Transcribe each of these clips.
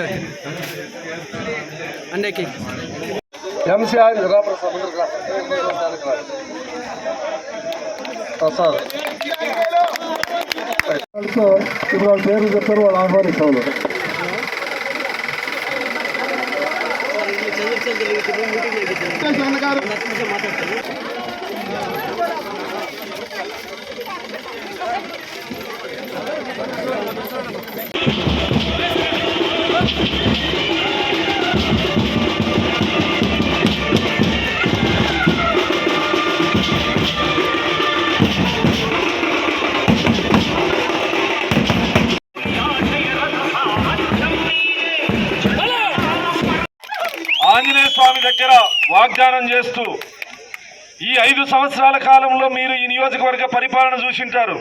Okay okay అన్నకి MCR Prasad ఇప్పుడు వాళ్ళ పేర్లు చెప్పారు, వాళ్ళు ఆహ్వానిస్తాను. ఆంజనేయ స్వామి దగ్గర వాగ్దానం చేస్తూ ఈ 5 సంవత్సరాల కాలంలో మీరు ఈ నియోజకవర్గ పరిపాలన చూసింటారు.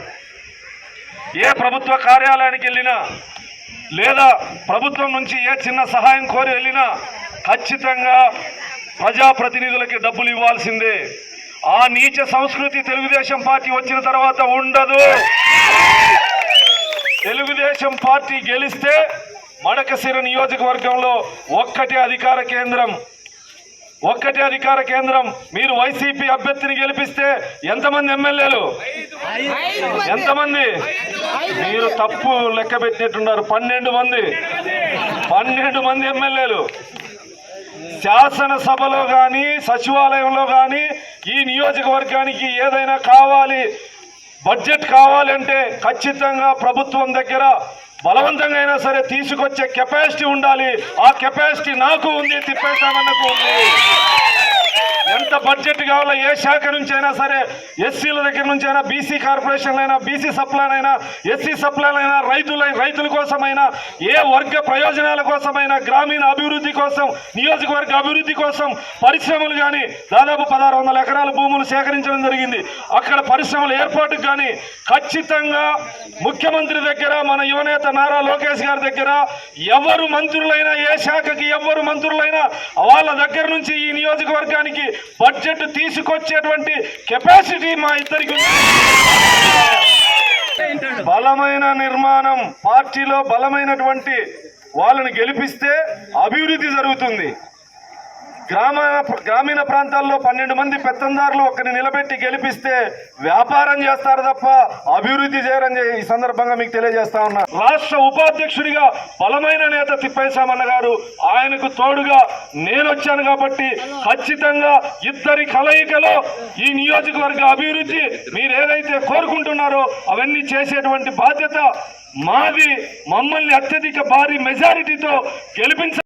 ఏ ప్రభుత్వ కార్యాలయానికి వెళ్ళినా లేదా ప్రభుత్వం నుంచి ఏ చిన్న సహాయం కోరి వెళ్ళినా ఖచ్చితంగా ప్రజాప్రతినిధులకి డబ్బులు ఇవ్వాల్సిందే. ఆ నీచ సంస్కృతి తెలుగుదేశం పార్టీ వచ్చిన తర్వాత ఉండదు. తెలుగుదేశం పార్టీ గెలిస్తే మడకశిర నియోజకవర్గంలో ఒక్కటే అధికార కేంద్రం. మీరు వైసీపీ అభ్యర్థిని గెలిపిస్తే ఎంతమంది ఎమ్మెల్యేలు? ఎంతమంది? మీరు తప్పు లెక్క పెట్టినట్టున్నారు. 12 మంది ఎమ్మెల్యేలు. శాసనసభలో కానీ సచివాలయంలో కానీ ఈ నియోజకవర్గానికి ఏదైనా కావాలి, బడ్జెట్ కావాలంటే ఖచ్చితంగా ప్రభుత్వం దగ్గర బలవంతంగా అయినా సరే తీసుకొచ్చే కెపాసిటీ ఉండాలి. ఆ కెపాసిటీ నాకు ఉంది, తిప్పేశామన్నకు ఉంది. ఎంత బడ్జెట్ కావాలో ఏ శాఖ నుంచి అయినా సరే, ఎస్సీల దగ్గర నుంచి అయినా, బీసీ కార్పొరేషన్లైనా, బీసీ సప్లైనైనా, ఎస్సీ సప్లైనైనా, రైతుల కోసమైనా, ఏ వర్గ ప్రయోజనాల కోసమైనా, గ్రామీణ అభివృద్ధి కోసం, నియోజకవర్గ అభివృద్ధి కోసం పరిశ్రమలు కానీ దాదాపు 1600 ఎకరాల భూములు సేకరించడం జరిగింది. అక్కడ పరిశ్రమల ఏర్పాటుకు కానీ ఖచ్చితంగా ముఖ్యమంత్రి దగ్గర, మన యువనేత నారా లోకేష్ గారి దగ్గర ఎవరు మంత్రులైనా, ఏ శాఖకి ఎవరు మంత్రులైనా వాళ్ళ దగ్గర నుంచి ఈ నియోజకవర్గానికి బడ్జెట్ తీసుకొచ్చేటువంటి కెపాసిటీ మా ఇద్దరికి ఉంది. బలమైన నిర్మాణం, పార్టీలో బలమైనటువంటి వాళ్ళని గెలిపిస్తే అభివృద్ధి జరుగుతుంది. గ్రామీణ ప్రాంతాల్లో 12 మంది పెత్తందారులు ఒకరిని నిలబెట్టి గెలిపిస్తే వ్యాపారం చేస్తారు తప్ప అభివృద్ధి చేయరని ఈ సందర్భంగా మీకు తెలియజేస్తా ఉన్నా. రాష్ట్ర ఉపాధ్యక్షుడిగా బలమైన నేత తిప్పేశామన్న గారు, ఆయనకు తోడుగా నేను వచ్చాను కాబట్టి ఖచ్చితంగా ఇద్దరి కలయికలో ఈ నియోజకవర్గ అభివృద్ధి మీరు ఏదైతే కోరుకుంటున్నారో అవన్నీ చేసేటువంటి బాధ్యత మాది. మమ్మల్ని అత్యధిక భారీ మెజారిటీతో గెలిపించ